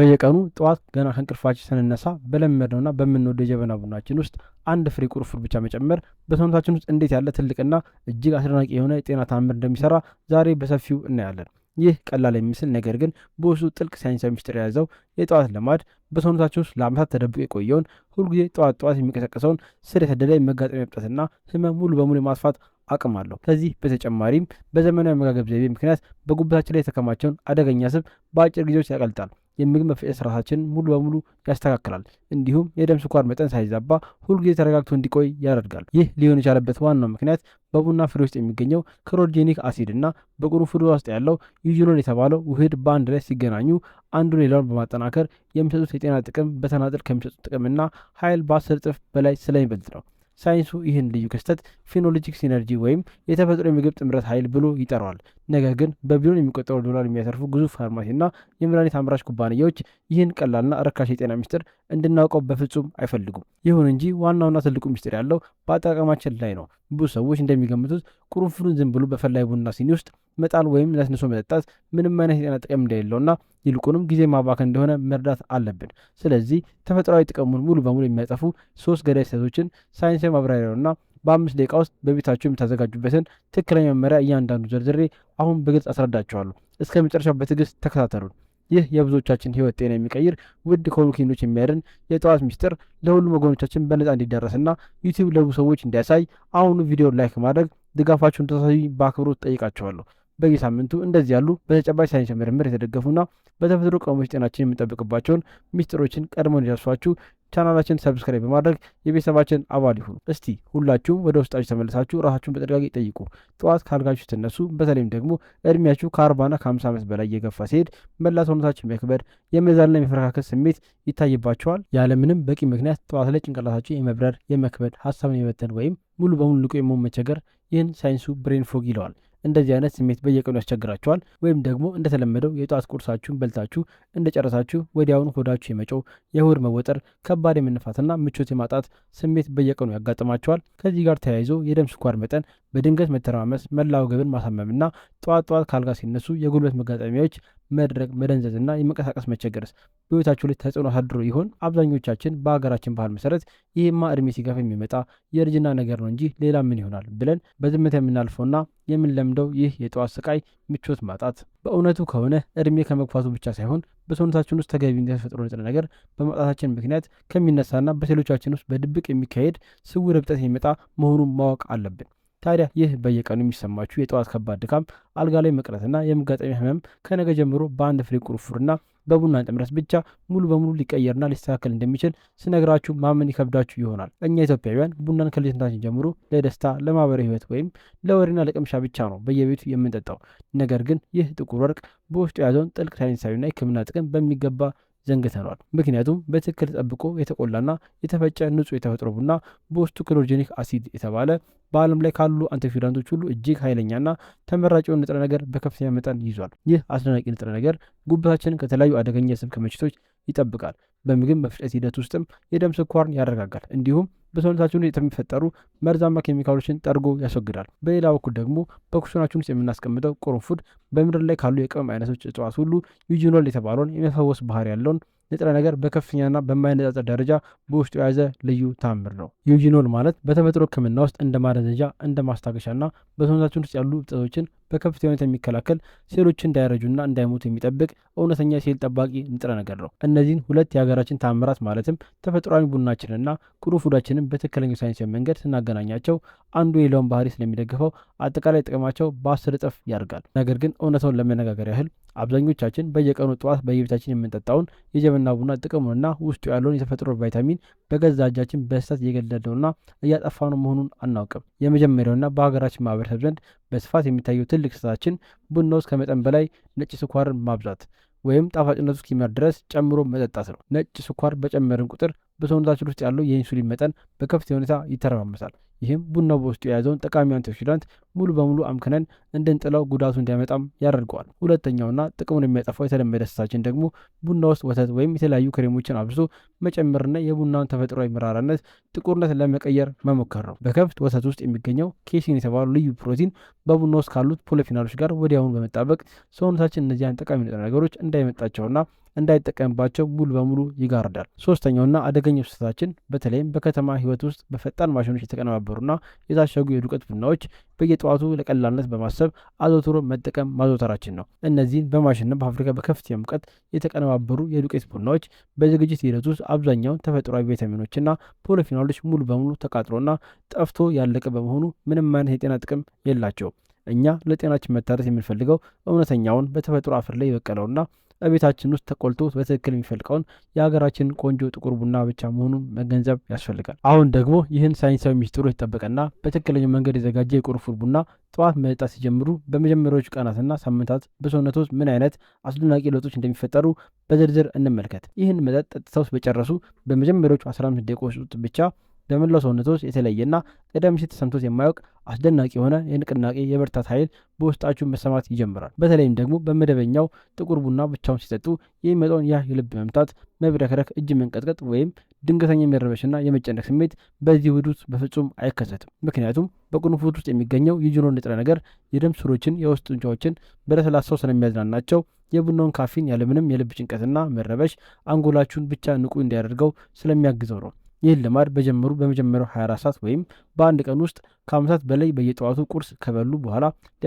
በየቀኑ ጠዋት ገና ከእንቅልፋችን ስንነሳ በለመድነውና በምንወደው የጀበና ቡናችን ውስጥ አንድ ፍሬ ቁርንፉድ ብቻ መጨመር በሰውነታችን ውስጥ እንዴት ያለ ትልቅና እጅግ አስደናቂ የሆነ የጤና ተአምር እንደሚሰራ ዛሬ በሰፊው እናያለን። ይህ ቀላል የሚመስል ነገር ግን በውስጡ ጥልቅ ሳይንሳዊ ምስጢር የያዘው የጠዋት ልማድ በሰውነታችን ውስጥ ለዓመታት ተደብቆ የቆየውን ሁልጊዜ ጠዋት የሚቀሰቀሰውን ስር የሰደደ የመጋጠሚያ እብጠትና ህመም ሙሉ በሙሉ የማጥፋት አቅም አለው። ከዚህ በተጨማሪም በዘመናዊ አመጋገብ ዘይቤ ምክንያት በጉበታችን ላይ የተከማቸውን አደገኛ ስብ በአጭር ጊዜ ውስጥ ያቀልጣል። የምግብ መፈጨት ስርዓታችንን ሙሉ በሙሉ ያስተካክላል። እንዲሁም የደም ስኳር መጠን ሳይዛባ ሁልጊዜ ተረጋግቶ እንዲቆይ ያደርጋል። ይህ ሊሆን የቻለበት ዋናው ምክንያት በቡና ፍሬ ውስጥ የሚገኘው ክሎሮጄኒክ አሲድ እና በቁርንፉድ ውስጥ ያለው ዩጂኖል የተባለው ውህድ በአንድ ላይ ሲገናኙ አንዱ ሌላውን በማጠናከር የሚሰጡት የጤና ጥቅም በተናጥል ከሚሰጡት ጥቅምና ኃይል በ10 እጥፍ በላይ ስለሚበልጥ ነው። ሳይንሱ ይህን ልዩ ክስተት ፊኖሎጂክ ሲነርጂ ወይም የተፈጥሮ የምግብ ጥምረት ኃይል ብሎ ይጠራዋል። ነገር ግን በቢሊዮን የሚቆጠሩ ዶላር የሚያተርፉ ግዙፍ ፋርማሲና የመድኃኒት አምራች ኩባንያዎች ይህን ቀላልና ርካሽ የጤና ሚስጥር እንድናውቀው በፍጹም አይፈልጉም። ይሁን እንጂ ዋናውና ትልቁ ሚስጥር ያለው በአጠቃቀማችን ላይ ነው። ብዙ ሰዎች እንደሚገምቱት ቁርንፉድን ዝም ብሎ በፈላ ቡና ሲኒ ውስጥ መጣል ወይም ነስንሶ መጠጣት ምንም አይነት የጤና ጥቅም እንደሌለውና ይልቁንም ጊዜ ማባከን እንደሆነ መርዳት አለብን። ስለዚህ ተፈጥሯዊ ጥቅሙን ሙሉ በሙሉ የሚያጠፉ 3 ገዳይ ስህተቶችን ሳይንሳዊ ማብራሪያውና በ5 ደቂቃ ውስጥ በቤታችሁ የምታዘጋጁበትን ትክክለኛ መመሪያ እያንዳንዱ ዘርዝሬ አሁን በግልጽ አስረዳችኋለሁ። እስከ መጨረሻው በትዕግስት ተከታተሉን። ይህ የብዙዎቻችን ህይወት ጤና የሚቀይር ውድ ከሆኑ ክኒኖች የሚያድን የጠዋት ሚስጥር ለሁሉም ወገኖቻችን በነጻ እንዲደረስና ዩቲዩብ ለብዙ ሰዎች እንዲያሳይ አሁኑ ቪዲዮ ላይክ ማድረግ ድጋፋችሁን እንድታሳዩ በአክብሮት ጠይቃችኋለሁ። በየሳምንቱ እንደዚህ ያሉ በተጨባጭ ሳይንስ ምርምር የተደገፉና በተፈጥሮ ቅመሞች ጤናችን የምንጠብቅባቸውን ሚስጥሮችን ቀድሞ እንዲደርሷችሁ ቻናላችን ሰብስክራይብ በማድረግ የቤተሰባችን አባል ይሁኑ። እስቲ ሁላችሁም ወደ ውስጣችሁ ተመልሳችሁ ራሳችሁን በጥንቃቄ ጠይቁ። ጠዋት ካልጋችሁ ስትነሱ፣ በተለይም ደግሞ እድሜያችሁ ከ40ና ከ50 ዓመት በላይ እየገፋ ሲሄድ መላ ሰውነታችሁ መክበድ፣ የመዛልና የመፈረካከስ ስሜት ይታይባቸዋል። ያለምንም በቂ ምክንያት ጠዋት ላይ ጭንቅላታችሁ የመብረር፣ የመክበድ፣ ሀሳብን የመበተን ወይም ሙሉ በሙሉ ንቁ የመሆን መቸገር፣ ይህን ሳይንሱ ብሬን ፎግ ይለዋል። እንደዚህ አይነት ስሜት በየቀኑ ያስቸግራቸዋል። ወይም ደግሞ እንደተለመደው የጠዋት ቁርሳችሁን በልታችሁ እንደጨረሳችሁ ወዲያውኑ ሆዳችሁ የመጮው፣ የሆድ መወጠር፣ ከባድ የመነፋትና ምቾት የማጣት ስሜት በየቀኑ ያጋጥማቸዋል። ከዚህ ጋር ተያይዞ የደም ስኳር መጠን በድንገት መተረማመስ፣ መላ ወገብን ማሳመምና ጠዋት ካልጋ ሲነሱ የጉልበት መጋጠሚያዎች መድረቅ፣ መደንዘዝና የመንቀሳቀስ መቸገርስ በሕይወታችሁ ላይ ተጽዕኖ አሳድሮ ይሆን? አብዛኞቻችን በሀገራችን ባህል መሰረት ይህማ እድሜ ሲገፋ የሚመጣ የእርጅና ነገር ነው እንጂ ሌላ ምን ይሆናል ብለን በዝምታ የምናልፈውና የምንለምደው ይህ የጠዋት ስቃይ፣ ምቾት ማጣት በእውነቱ ከሆነ እድሜ ከመግፋቱ ብቻ ሳይሆን በሰውነታችን ውስጥ ተገቢ የተፈጥሮ ንጥረ ነገር በማጣታችን ምክንያት ከሚነሳና በሴሎቻችን ውስጥ በድብቅ የሚካሄድ ስውር እብጠት የሚመጣ መሆኑን ማወቅ አለብን። ታዲያ ይህ በየቀኑ የሚሰማችሁ የጠዋት ከባድ ድካም፣ አልጋ ላይ መቅረትና የመጋጠሚያ ህመም ከነገ ጀምሮ በአንድ ፍሬ ቁርንፉድና በቡና ጥምረት ብቻ ሙሉ በሙሉ ሊቀየርና ሊስተካከል እንደሚችል ስነግራችሁ ማመን ይከብዳችሁ ይሆናል። እኛ ኢትዮጵያውያን ቡናን ከልጅነታችን ጀምሮ ለደስታ፣ ለማህበራዊ ህይወት ወይም ለወሬና ለቅምሻ ብቻ ነው በየቤቱ የምንጠጣው። ነገር ግን ይህ ጥቁር ወርቅ በውስጡ የያዘውን ጥልቅ ሳይንሳዊና የህክምና ጥቅም በሚገባ ዘንግተነዋል። ምክንያቱም በትክክል ተጠብቆ የተቆላና የተፈጨ ንጹህ የተፈጥሮ ቡና በውስጡ ክሎሮጄኒክ አሲድ የተባለ በዓለም ላይ ካሉ አንቲኦክሲዳንቶች ሁሉ እጅግ ኃይለኛና ተመራጭ የሆነ ንጥረ ነገር በከፍተኛ መጠን ይዟል። ይህ አስደናቂ ንጥረ ነገር ጉበታችንን ከተለያዩ አደገኛ የስብ ክምችቶች ይጠብቃል። በምግብ መፍጨት ሂደት ውስጥም የደም ስኳርን ያረጋጋል። እንዲሁም በሰውነታችን ውስጥ የሚፈጠሩ መርዛማ ኬሚካሎችን ጠርጎ ያስወግዳል። በሌላ በኩል ደግሞ በኩሽናችን ውስጥ የምናስቀምጠው ቁርንፉድ በምድር ላይ ካሉ የቅመም አይነቶች እጽዋት ሁሉ ዩጂኖል የተባለውን የመፈወስ ባህሪ ያለውን ንጥረ ነገር በከፍተኛና በማይነጻጸር ደረጃ በውስጡ የያዘ ልዩ ተአምር ነው። ዩጂኖል ማለት በተፈጥሮ ሕክምና ውስጥ እንደ ማደንዘዣ፣ እንደ ማስታገሻና በሰውነታችን ውስጥ ያሉ እብጠቶችን በከፍተኛ ሁኔታ የሚከላከል፣ ሴሎችን እንዳይረጁና እንዳይሞቱ የሚጠብቅ እውነተኛ ሴል ጠባቂ ንጥረ ነገር ነው። እነዚህን ሁለት የሀገራችን ተአምራት ማለትም ተፈጥሯዊ ቡናችንና ቁርንፉዳችንን በትክክለኛው ሳይንሳዊ መንገድ ስናገናኛቸው አንዱ የሌላውን ባህሪ ስለሚደግፈው አጠቃላይ ጥቅማቸው በ10 እጥፍ ያድጋል። ነገር ግን እውነታውን ለመነጋገር ያህል አብዛኞቻችን በየቀኑ ጠዋት በየቤታችን የምንጠጣውን የጀበና ቡና ጥቅሙንና ውስጡ ያለውን የተፈጥሮ ቫይታሚን በገዛ እጃችን በስህተት እየገደልነውና እያጠፋነው መሆኑን አናውቅም። የመጀመሪያውና በሀገራችን ማህበረሰብ ዘንድ በስፋት የሚታየው ትልቅ ስህተታችን ቡና ውስጥ ከመጠን በላይ ነጭ ስኳርን ማብዛት ወይም ጣፋጭነቱ እስኪመር ድረስ ጨምሮ መጠጣት ነው። ነጭ ስኳር በጨመርን ቁጥር በሰውነታችን ውስጥ ያለው የኢንሱሊን መጠን በከፍተኛ ሁኔታ ይተረማመሳል። ይህም ቡናው በውስጡ የያዘውን ጠቃሚ አንቲኦክሲዳንት ሙሉ በሙሉ አምክነን እንድንጥለው ጉዳቱ እንዲያመጣም ያደርገዋል። ሁለተኛውና ጥቅሙን የሚያጠፋው የተለመደ ስህተታችን ደግሞ ቡና ውስጥ ወተት ወይም የተለያዩ ክሬሞችን አብዝቶ መጨመርና የቡናውን ተፈጥሯዊ መራራነት ጥቁርነት ለመቀየር መሞከር ነው። በከብት ወተት ውስጥ የሚገኘው ኬሲን የተባለው ልዩ ፕሮቲን በቡና ውስጥ ካሉት ፖሊፊኖሎች ጋር ወዲያውኑ በመጣበቅ ሰውነታችን እነዚያን ጠቃሚ ንጥረ ነገሮች እንዳይመጣቸውና እንዳይጠቀምባቸው ሙሉ በሙሉ ይጋርዳል። ሶስተኛውና አደገኛው ስህተታችን በተለይም በከተማ ህይወት ውስጥ በፈጣን ማሽኖች የተቀነባበሩና የታሸጉ የዱቄት ቡናዎች በየጠዋቱ ለቀላልነት በማሰብ አዘውትሮ መጠቀም ማዘውተራችን ነው። እነዚህን በማሽንና በፋብሪካ በከፍተኛ ሙቀት የተቀነባበሩ የዱቄት ቡናዎች በዝግጅት ሂደት ውስጥ አብዛኛውን ተፈጥሯዊ ቪታሚኖችና ፖሊፊኖሎች ሙሉ በሙሉ ተቃጥሎና ጠፍቶ ያለቀ በመሆኑ ምንም አይነት የጤና ጥቅም የላቸውም። እኛ ለጤናችን መታደስ የምንፈልገው እውነተኛውን በተፈጥሮ አፈር ላይ የበቀለውና በቤታችን ውስጥ ተቆልቶ በትክክል የሚፈልቀውን የሀገራችንን ቆንጆ ጥቁር ቡና ብቻ መሆኑን መገንዘብ ያስፈልጋል። አሁን ደግሞ ይህን ሳይንሳዊ ሚስጥሩ የተጠበቀና በትክክለኛው መንገድ የተዘጋጀ የቅርንፉድ ቡና ጠዋት መጠጣት ሲጀምሩ በመጀመሪያዎቹ ቀናትና ሳምንታት በሰውነት ውስጥ ምን አይነት አስደናቂ ለውጦች እንደሚፈጠሩ በዝርዝር እንመልከት። ይህን መጠጥ ጠጥተው በጨረሱ በመጀመሪያዎቹ 15 ደቂቃዎች ውስጥ ብቻ በመላው ሰውነት ውስጥ የተለየና ቀደም ሲል ተሰምቶት የማያውቅ አስደናቂ የሆነ የንቅናቄ የብርታት ኃይል በውስጣችሁ መሰማት ይጀምራል። በተለይም ደግሞ በመደበኛው ጥቁር ቡና ብቻውን ሲጠጡ የሚመጣውን ያ የልብ መምታት፣ መብረክረክ፣ እጅ መንቀጥቀጥ ወይም ድንገተኛ የመረበሽና የመጨነቅ ስሜት በዚህ ውህድ ውስጥ በፍጹም አይከሰትም። ምክንያቱም በቅርንፉድ ውስጥ የሚገኘው የጂኖን ንጥረ ነገር የደም ስሮችን፣ የውስጥ ጡንቻዎችን በለስላሳው ስለሚያዝናናቸው የቡናውን ካፊን ያለምንም የልብ ጭንቀትና መረበሽ አንጎላችሁን ብቻ ንቁ እንዲያደርገው ስለሚያግዘው ነው። ይህን ልማድ በጀመሩ በመጀመሪያው 24 ሰዓት ወይም በአንድ ቀን ውስጥ ከዓመታት በላይ በየጠዋቱ ቁርስ ከበሉ በኋላ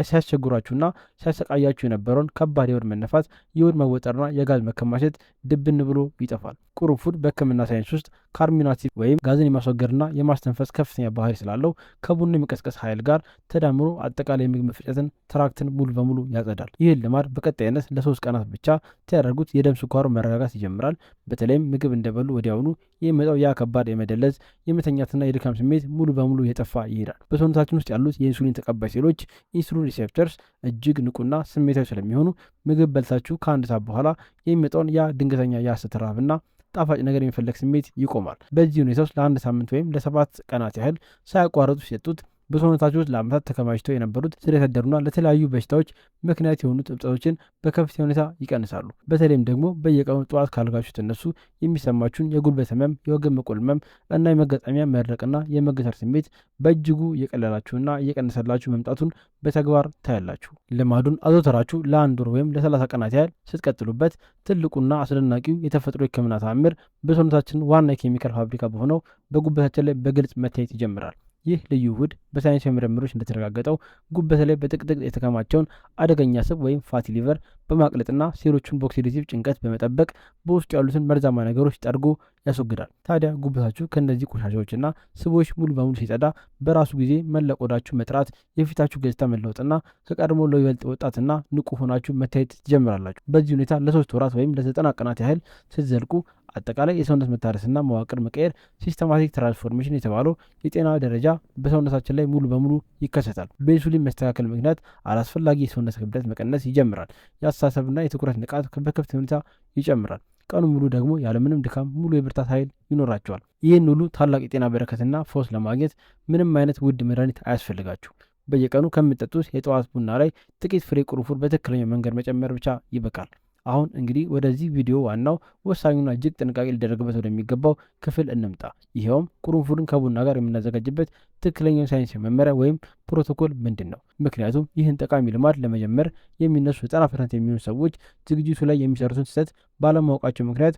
ሲያስቸግሯችሁና ሲያሰቃያችሁ የነበረውን ከባድ የሆድ መነፋት፣ የሆድ መወጠርና የጋዝ መከማቸት ድብን ብሎ ይጠፋል። ቅርንፉድ በሕክምና ሳይንስ ውስጥ ካርሚናቲቭ ወይም ጋዝን የማስወገድና የማስተንፈስ ከፍተኛ ባህሪ ስላለው ከቡና የመቀስቀስ ኃይል ጋር ተዳምሮ አጠቃላይ የምግብ መፈጨትን ትራክትን ሙሉ በሙሉ ያጸዳል። ይህን ልማድ በቀጣይነት ለ3 ቀናት ብቻ ሲያደርጉት የደም ስኳሩ መረጋጋት ይጀምራል። በተለይም ምግብ እንደበሉ ወዲያውኑ የሚመጣው ያ ከባድ የመደለዝ የመተኛትና የድካም ስሜት ሙሉ በሙሉ የጠፋ ይሄዳል። በሰውነታችን ውስጥ ያሉት የኢንሱሊን ተቀባይ ሴሎች ኢንሱሊን ሪሴፕተርስ እጅግ ንቁና ስሜታዊ ስለሚሆኑ ምግብ በልታችሁ ከ1 ሰዓት በኋላ የሚመጣውን ያ ድንገተኛ የሐሰት ረሃብና ጣፋጭ ነገር የሚፈለግ ስሜት ይቆማል። በዚህ ሁኔታ ውስጥ ለ1 ሳምንት ወይም ለ7 ቀናት ያህል ሳያቋረጡ ሲጠጡት በሰውነታቸው ውስጥ ለዓመታት ተከማችተው የነበሩት ስር የሰደዱና ለተለያዩ በሽታዎች ምክንያት የሆኑት እብጠቶችን በከፍተኛ ሁኔታ ይቀንሳሉ። በተለይም ደግሞ በየቀኑ ጠዋት ካልጋችሁ ስትነሱ የሚሰማችሁን የጉልበት ህመም፣ የወገብ መቆልመም እና የመገጣሚያ መድረቅና የመገተር ስሜት በእጅጉ እየቀለላችሁና እየቀነሰላችሁ መምጣቱን በተግባር ታያላችሁ። ልማዱን አዘውተራችሁ ለ1 ወር ወይም ለ30 ቀናት ያህል ስትቀጥሉበት ትልቁና አስደናቂው የተፈጥሮ የሕክምና ተአምር በሰውነታችን ዋና የኬሚካል ፋብሪካ በሆነው በጉበታችን ላይ በግልጽ መታየት ይጀምራል። ይህ ልዩ ውህድ በሳይንሳዊ ምርምሮች እንደተረጋገጠው ጉበት ላይ በጥቅጥቅ የተከማቸውን አደገኛ ስብ ወይም ፋቲ ሊቨር በማቅለጥና ሴሎቹን በኦክሲዴቲቭ ጭንቀት በመጠበቅ በውስጡ ያሉትን መርዛማ ነገሮች ጠርጎ ያስወግዳል። ታዲያ ጉበታችሁ ከእነዚህ ቆሻሻዎችና ስቦች ሙሉ በሙሉ ሲጸዳ በራሱ ጊዜ መላ ቆዳችሁ መጥራት፣ የፊታችሁ ገጽታ መለወጥና ከቀድሞ ለይበልጥ ወጣትና ንቁ ሆናችሁ መታየት ትጀምራላችሁ። በዚህ ሁኔታ ለ3 ወራት ወይም ለ90 ቀናት ያህል ስትዘልቁ አጠቃላይ የሰውነት መታደስና መዋቅር መቀየር ሲስተማቲክ ትራንስፎርሜሽን የተባለው የጤና ደረጃ በሰውነታችን ላይ ሙሉ በሙሉ ይከሰታል። በኢንሱሊን መስተካከል ምክንያት አላስፈላጊ የሰውነት ክብደት መቀነስ ይጀምራል። የአስተሳሰብና የትኩረት ንቃት በከፍተኛ ሁኔታ ይጨምራል። ቀኑ ሙሉ ደግሞ ያለምንም ድካም ሙሉ የብርታት ኃይል ይኖራቸዋል። ይህን ሁሉ ታላቅ የጤና በረከትና ፈውስ ለማግኘት ምንም አይነት ውድ መድኃኒት አያስፈልጋችሁ። በየቀኑ ከምትጠጡት የጠዋት ቡና ላይ ጥቂት ፍሬ ቅርንፉድ በትክክለኛው መንገድ መጨመር ብቻ ይበቃል። አሁን እንግዲህ ወደዚህ ቪዲዮ ዋናው ወሳኙና እጅግ ጥንቃቄ ሊደረግበት ወደሚገባው ክፍል እንምጣ። ይኸውም ቅርንፉድን ከቡና ጋር የምናዘጋጅበት ትክክለኛው ሳይንሳዊ መመሪያ ወይም ፕሮቶኮል ምንድን ነው? ምክንያቱም ይህን ጠቃሚ ልማድ ለመጀመር የሚነሱ 90% የሚሆኑ ሰዎች ዝግጅቱ ላይ የሚሰሩትን ስህተት ባለማወቃቸው ምክንያት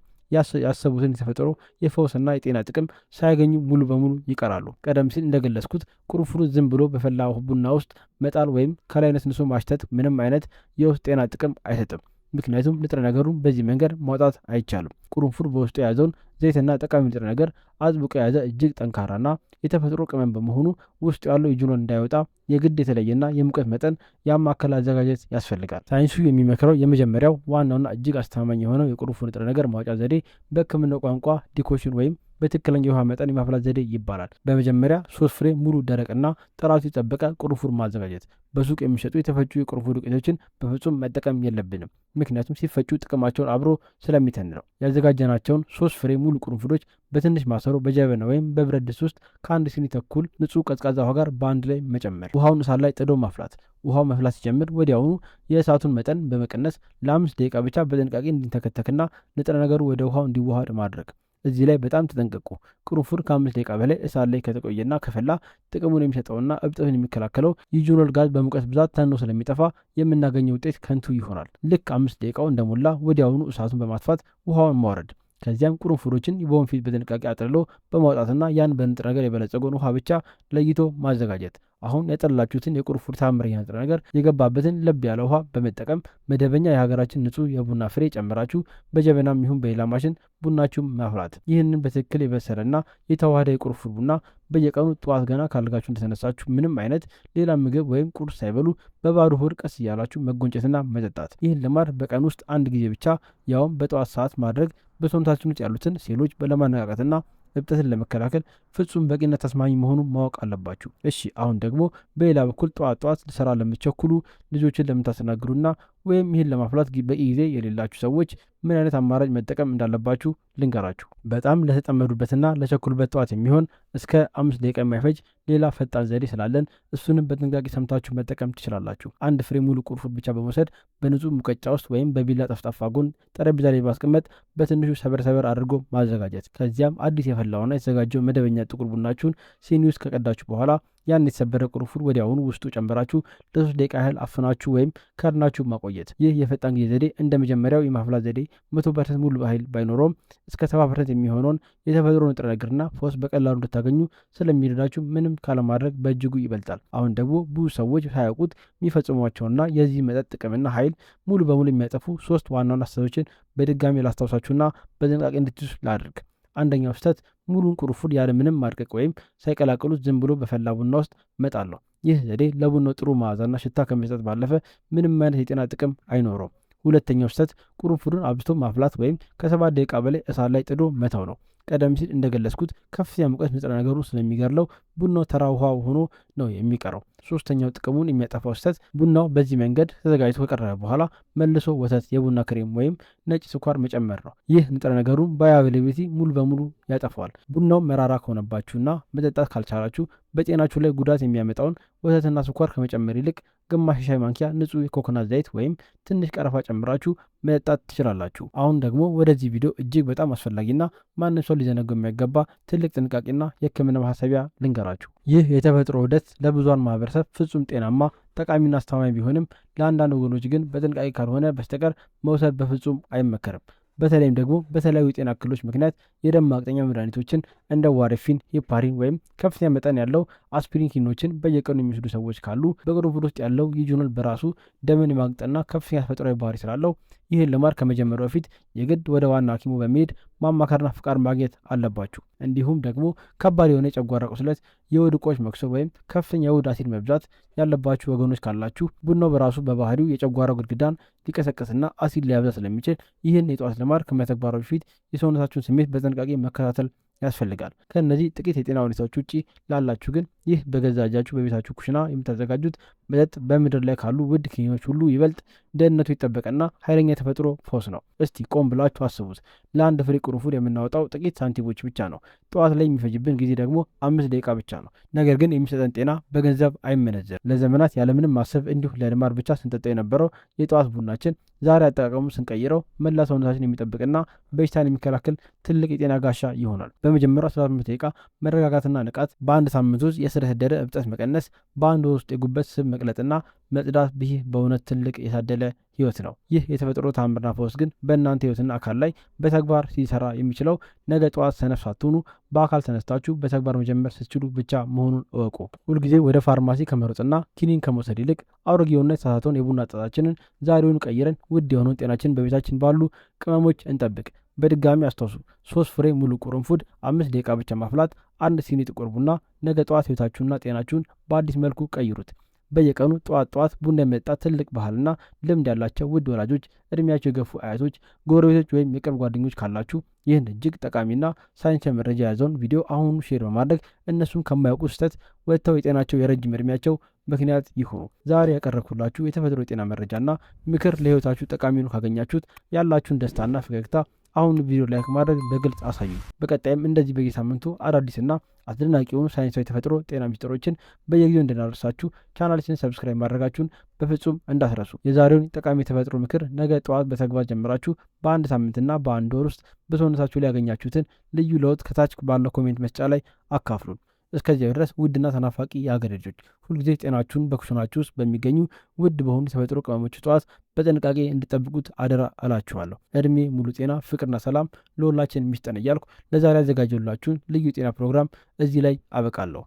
ያሰቡትን የተፈጥሮ የፈውስና የጤና ጥቅም ሳያገኙ ሙሉ በሙሉ ይቀራሉ። ቀደም ሲል እንደገለጽኩት ቅርንፉድን ዝም ብሎ በፈላ ቡና ውስጥ መጣል ወይም ከላይ ነስንሶ ማሽተት ምንም አይነት የውስጥ ጤና ጥቅም አይሰጥም። ምክንያቱም ንጥረ ነገሩን በዚህ መንገድ ማውጣት አይቻልም። ቅርንፉድ በውስጡ የያዘውን ዘይትና ጠቃሚ ንጥረ ነገር አጥብቆ የያዘ እጅግ ጠንካራና የተፈጥሮ ቅመም በመሆኑ ውስጡ ያለው የጂኖን እንዳይወጣ የግድ የተለየና የሙቀት መጠን ያማከለ አዘጋጀት ያስፈልጋል። ሳይንሱ የሚመክረው የመጀመሪያው ዋናውና እጅግ አስተማማኝ የሆነው የቅርንፉድ ንጥረ ነገር ማውጫ ዘዴ በሕክምናው ቋንቋ ዲኮሽን ወይም በትክክለኛ የውሃ መጠን የማፍላት ዘዴ ይባላል። በመጀመሪያ 3 ፍሬ ሙሉ ደረቅና ጥራቱ የጠበቀ ቁርንፉድ ማዘጋጀት። በሱቅ የሚሸጡ የተፈጩ የቁርንፉድ ዱቄቶችን በፍጹም መጠቀም የለብንም፣ ምክንያቱም ሲፈጩ ጥቅማቸውን አብሮ ስለሚተን ነው። ያዘጋጀናቸውን 3 ፍሬ ሙሉ ቁርንፉዶች በትንሽ ማሰሮ በጀበና ወይም በብረት ድስት ውስጥ ከ1 ሲኒ ተኩል ንጹህ ቀዝቃዛ ውሃ ጋር በአንድ ላይ መጨመር። ውሃውን እሳት ላይ ጥዶ ማፍላት። ውሃው መፍላት ሲጀምር ወዲያውኑ የእሳቱን መጠን በመቀነስ ለ5 ደቂቃ ብቻ በጥንቃቄ እንዲንተከተክና ንጥረ ነገሩ ወደ ውሃው እንዲዋሃድ ማድረግ። እዚህ ላይ በጣም ተጠንቀቁ። ቁርንፉድ ከ5 ደቂቃ በላይ እሳት ላይ ከተቆየና ከፈላ ጥቅሙን የሚሰጠውና እብጠትን የሚከላከለው የኢዞኖል ጋዝ በሙቀት ብዛት ተኖ ስለሚጠፋ የምናገኘው ውጤት ከንቱ ይሆናል። ልክ 5 ደቂቃው እንደሞላ ወዲያውኑ እሳቱን በማጥፋት ውሃውን ማውረድ። ከዚያም ቁርንፉዶችን በወንፊት በጥንቃቄ አጥልሎ በማውጣትና ያን በንጥረ ነገር የበለጸገውን ውሃ ብቻ ለይቶ ማዘጋጀት። አሁን ያጠላችሁትን የቁርንፉድ ታምረኛ ንጥረ ነገር የገባበትን ለብ ያለ ውሃ በመጠቀም መደበኛ የሀገራችን ንጹህ የቡና ፍሬ ጨምራችሁ በጀበናም ይሁን በሌላ ማሽን ቡናችሁን ማፍላት። ይህንን በትክክል የበሰለና የተዋሃደ የቁርንፉድ ቡና በየቀኑ ጠዋት ገና ካልጋችሁ እንደተነሳችሁ ምንም አይነት ሌላ ምግብ ወይም ቁርስ ሳይበሉ በባዶ ሆድ ቀስ እያላችሁ መጎንጨትና መጠጣት። ይህን ልማድ በቀን ውስጥ 1 ጊዜ ብቻ ያውም በጠዋት ሰዓት ማድረግ በሰውነታችን ውስጥ ያሉትን ሴሎች ለማነቃቃትና እብጠትን ለመከላከል ፍጹም በቂና ተስማሚ መሆኑን ማወቅ አለባችሁ። እሺ አሁን ደግሞ በሌላ በኩል ጠዋት ስራ ለምትቸኩሉ፣ ልጆችን ለምታስተናግዱና ወይም ይህን ለማፍላት በቂ ጊዜ የሌላችሁ ሰዎች ምን አይነት አማራጭ መጠቀም እንዳለባችሁ ልንገራችሁ። በጣም ለተጠመዱበትና ለቸኩሉበት ጠዋት የሚሆን እስከ 5 ደቂቃ የማይፈጅ ሌላ ፈጣን ዘዴ ስላለን እሱንም በጥንቃቄ ሰምታችሁ መጠቀም ትችላላችሁ። 1 ፍሬ ሙሉ ቁርንፉድ ብቻ በመውሰድ በንጹህ ሙቀጫ ውስጥ ወይም በቢላ ጠፍጣፋ ጎን ጠረጴዛ ላይ ማስቀመጥ፣ በትንሹ ሰበር አድርጎ ማዘጋጀት። ከዚያም አዲስ የፈላውና የተዘጋጀው መደበኛ ጥቁር ቡናችሁን ሲኒ ውስጥ ከቀዳችሁ በኋላ ያን የተሰበረ ቁርንፉድ ወዲያውኑ ውስጡ ጨምራችሁ ለ3 ደቂቃ ያህል አፍናችሁ ወይም ከድናችሁ ማቆየት። ይህ የፈጣን ጊዜ ዘዴ እንደ መጀመሪያው የማፍላት ዘዴ 100% ሙሉ ኃይል ባይኖረውም እስከ 70% የሚሆነውን የተፈጥሮ ንጥረ ነገርና ፈውስ በቀላሉ እንድታገኙ ስለሚረዳችሁ ምንም ካለማድረግ በእጅጉ ይበልጣል። አሁን ደግሞ ብዙ ሰዎች ሳያውቁት የሚፈጽሟቸውና የዚህ መጠጥ ጥቅምና ኃይል ሙሉ በሙሉ የሚያጠፉ 3 ዋና ዋና ስህተቶችን በድጋሚ ላስታውሳችሁና በጥንቃቄ እንድትይዙ ላድርግ። አንደኛው ስህተት ሙሉን ቁርንፉድ ያለ ምንም ማድቀቅ ወይም ሳይቀላቅሉት ዝም ብሎ በፈላ ቡና ውስጥ መጣል ነው። ይህ ዘዴ ለቡናው ጥሩ መዓዛና ሽታ ከመስጠት ባለፈ ምንም አይነት የጤና ጥቅም አይኖረውም። ሁለተኛው ስህተት ቁርንፉዱን አብዝቶ ማፍላት ወይም ከ7 ደቂቃ በላይ እሳት ላይ ጥዶ መተው ነው። ቀደም ሲል እንደገለጽኩት ከፍተኛ ሙቀት ንጥረ ነገሩ ስለሚገድለው ቡናው ተራ ውሃ ሆኖ ነው የሚቀረው። ሶስተኛው ጥቅሙን የሚያጠፋው ስህተት ቡናው በዚህ መንገድ ተዘጋጅቶ ከቀረበ በኋላ መልሶ ወተት፣ የቡና ክሬም ወይም ነጭ ስኳር መጨመር ነው። ይህ ንጥረ ነገሩን ባዮአቬይላቢሊቲ ሙሉ በሙሉ ያጠፋዋል። ቡናው መራራ ከሆነባችሁና መጠጣት ካልቻላችሁ በጤናችሁ ላይ ጉዳት የሚያመጣውን ወተትና ስኳር ከመጨመር ይልቅ ግማሽ ሻይ ማንኪያ ንጹህ የኮኮናት ዘይት ወይም ትንሽ ቀረፋ ጨምራችሁ መጠጣት ትችላላችሁ። አሁን ደግሞ ወደዚህ ቪዲዮ እጅግ በጣም አስፈላጊና ማንም ሰው ሊዘነገው የሚያገባ ትልቅ ጥንቃቄና የሕክምና ማሳሰቢያ ልንገራችሁ። ይህ የተፈጥሮ ውህደት ለብዙሃን ማህበረሰብ ፍጹም ጤናማ ጠቃሚና አስተማማኝ ቢሆንም ለአንዳንድ ወገኖች ግን በጥንቃቄ ካልሆነ በስተቀር መውሰድ በፍጹም አይመከርም። በተለይም ደግሞ በተለያዩ የጤና እክሎች ምክንያት የደም ማቅጠኛ መድኃኒቶችን እንደ ዋሬፊን፣ ሄፓሪን ወይም ከፍተኛ መጠን ያለው አስፒሪን ኪኒኖችን በየቀኑ የሚወስዱ ሰዎች ካሉ በቁርንፉድ ውስጥ ያለው ኢዞኖል በራሱ ደምን የማቅጠንና ከፍተኛ ተፈጥሯዊ ባህሪ ስላለው ይህን ልማድ ከመጀመሩ በፊት የግድ ወደ ዋና ሐኪሙ በመሄድ ማማከርና ፍቃድ ማግኘት አለባችሁ። እንዲሁም ደግሞ ከባድ የሆነ የጨጓራ ቁስለት፣ የሆድ ዕቃዎች መክሰር ወይም ከፍተኛ የሆድ አሲድ መብዛት ያለባችሁ ወገኖች ካላችሁ ቡናው በራሱ በባህሪው የጨጓራ ግድግዳን ሊቀሰቅስና አሲድ ሊያበዛ ስለሚችል ይህን የጠዋት ልማድ ከመተግበሩ በፊት የሰውነታችሁን ስሜት በጥንቃቄ መከታተል ያስፈልጋል። ከእነዚህ ጥቂት የጤና ሁኔታዎች ውጭ ላላችሁ ግን ይህ በገዛ እጃችሁ በቤታችሁ ኩሽና የምታዘጋጁት መጠጥ በምድር ላይ ካሉ ውድ ኪኒኖች ሁሉ ይበልጥ ደህንነቱ የተጠበቀና ኃይለኛ የተፈጥሮ ፈውስ ነው። እስቲ ቆም ብላችሁ አስቡት። ለአንድ ፍሬ ቁርንፉድ የምናወጣው ጥቂት ሳንቲሞች ብቻ ነው። ጠዋት ላይ የሚፈጅብን ጊዜ ደግሞ 5 ደቂቃ ብቻ ነው። ነገር ግን የሚሰጠን ጤና በገንዘብ አይመነዘርም። ለዘመናት ያለምንም ማሰብ እንዲሁ ለልማድ ብቻ ስንጠጣው የነበረው የጠዋት ቡናችን ዛሬ አጠቃቀሙ ስንቀይረው መላ ሰውነታችን የሚጠብቅና በሽታን የሚከላከል ትልቅ የጤና ጋሻ ይሆናል። በመጀመሪያው 15 ደቂቃ መረጋጋትና ንቃት፣ በአንድ ሳምንት ውስጥ የስር የሰደደ እብጠት መቀነስ፣ በአንድ ወር ውስጥ የጉበት ስብ መቅለጥና መጽዳት። ይህ በእውነት ትልቅ የታደለ ህይወት ነው። ይህ የተፈጥሮ ታምርና ፈውስ ግን በእናንተ ህይወትና አካል ላይ በተግባር ሲሰራ የሚችለው ነገ ጠዋት ሰነፍ ሳትሆኑ በአካል ተነስታችሁ በተግባር መጀመር ስትችሉ ብቻ መሆኑን እወቁ። ሁልጊዜ ወደ ፋርማሲ ከመሮጥና ኪኒን ከመውሰድ ይልቅ አሮጌውና የተሳሳተውን የቡና አጠጣጣችንን ዛሬውን ቀይረን ውድ የሆነውን ጤናችን በቤታችን ባሉ ቅመሞች እንጠብቅ። በድጋሚ አስታውሱ፣ 3 ፍሬ ሙሉ ቁርንፉድ፣ 5 ደቂቃ ብቻ ማፍላት፣ 1 ሲኒ ጥቁር ቡና። ነገ ጠዋት ህይወታችሁና ጤናችሁን በአዲስ መልኩ ቀይሩት። በየቀኑ ጠዋት ቡና የመጠጣት ትልቅ ባህልና ልምድ ያላቸው ውድ ወላጆች፣ እድሜያቸው የገፉ አያቶች፣ ጎረቤቶች ወይም የቅርብ ጓደኞች ካላችሁ ይህን እጅግ ጠቃሚና ሳይንሳዊ መረጃ የያዘውን ቪዲዮ አሁኑ ሼር በማድረግ እነሱም ከማያውቁ ስህተት ወጥተው የጤናቸው የረጅም እድሜያቸው ምክንያት ይሁኑ። ዛሬ ያቀረብኩላችሁ የተፈጥሮ የጤና መረጃና ምክር ለህይወታችሁ ጠቃሚ ነው ካገኛችሁት ያላችሁን ደስታና ፈገግታ አሁን ቪዲዮ ላይክ ማድረግ በግልጽ አሳዩ። በቀጣይም እንደዚህ በየሳምንቱ አዳዲስና አስደናቂ የሆኑ ሳይንሳዊ የተፈጥሮ ጤና ሚስጥሮችን በየጊዜው እንድናደርሳችሁ ቻናላችንን ሰብስክራይብ ማድረጋችሁን በፍጹም እንዳትረሱ። የዛሬውን ጠቃሚ የተፈጥሮ ምክር ነገ ጠዋት በተግባር ጀምራችሁ በአንድ ሳምንትና በአንድ ወር ውስጥ በሰውነታችሁ ላይ ያገኛችሁትን ልዩ ለውጥ ከታች ባለው ኮሜንት መስጫ ላይ አካፍሉን። እስከዚያው ድረስ ውድና ተናፋቂ የአገር ልጆች ሁልጊዜ ጤናችሁን በኩሽናችሁ ውስጥ በሚገኙ ውድ በሆኑ የተፈጥሮ ቅመሞች እጽዋት በጥንቃቄ እንድጠብቁት አደራ እላችኋለሁ። እድሜ ሙሉ ጤና፣ ፍቅርና ሰላም ለሁላችን የሚስጠን እያልኩ ለዛሬ ያዘጋጀላችሁን ልዩ ጤና ፕሮግራም እዚህ ላይ አበቃለሁ።